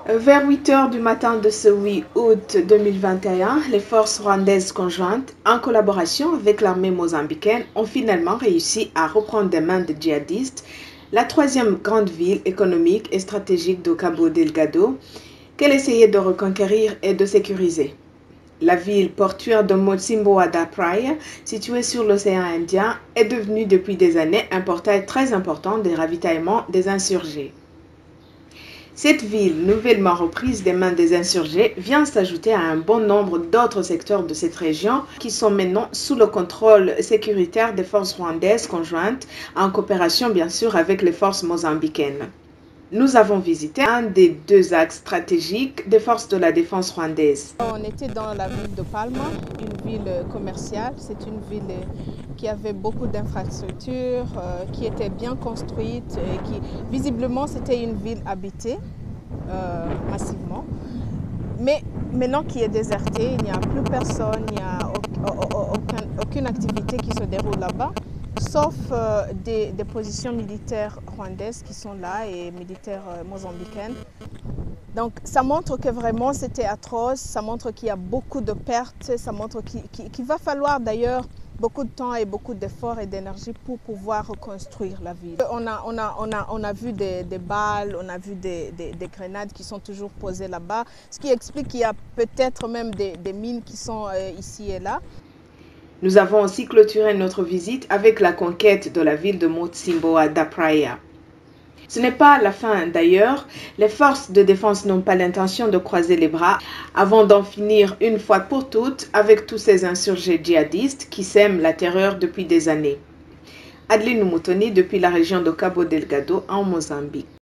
Vers 8 heures du matin de ce 8 août 2021, les forces rwandaises conjointes, en collaboration avec l'armée mozambicaine, ont finalement réussi à reprendre des mains des djihadistes la troisième grande ville économique et stratégique de Cabo Delgado, qu'elle essayait de reconquérir et de sécuriser. La ville portuaire de Mocimboa da Praia, située sur l'océan Indien, est devenue depuis des années un portail très important des ravitaillements des insurgés. Cette ville, nouvellement reprise des mains des insurgés, vient s'ajouter à un bon nombre d'autres secteurs de cette région qui sont maintenant sous le contrôle sécuritaire des forces rwandaises conjointes, en coopération bien sûr avec les forces mozambicaines. Nous avons visité un des deux axes stratégiques des forces de la défense rwandaises. On était dans la ville de Palma, une ville commerciale. C'est une ville qui avait beaucoup d'infrastructures, qui était bien construite et qui, visiblement, c'était une ville habitée massivement. Mais maintenant qui est désertée, il n'y a plus personne, il n'y a aucune activité qui se déroule là-bas, sauf des positions militaires rwandaises qui sont là et militaires mozambicaines. Donc ça montre que vraiment c'était atroce, ça montre qu'il y a beaucoup de pertes, ça montre qu'il va falloir d'ailleurs beaucoup de temps et beaucoup d'efforts et d'énergie pour pouvoir reconstruire la ville. On a vu des balles, on a vu des grenades qui sont toujours posées là-bas, ce qui explique qu'il y a peut-être même des mines qui sont ici et là. Nous avons aussi clôturé notre visite avec la conquête de la ville de Mocimboa da Praia. Ce n'est pas la fin d'ailleurs, les forces de défense n'ont pas l'intention de croiser les bras avant d'en finir une fois pour toutes avec tous ces insurgés djihadistes qui sèment la terreur depuis des années. Adeline Mutoni depuis la région de Cabo Delgado en Mozambique.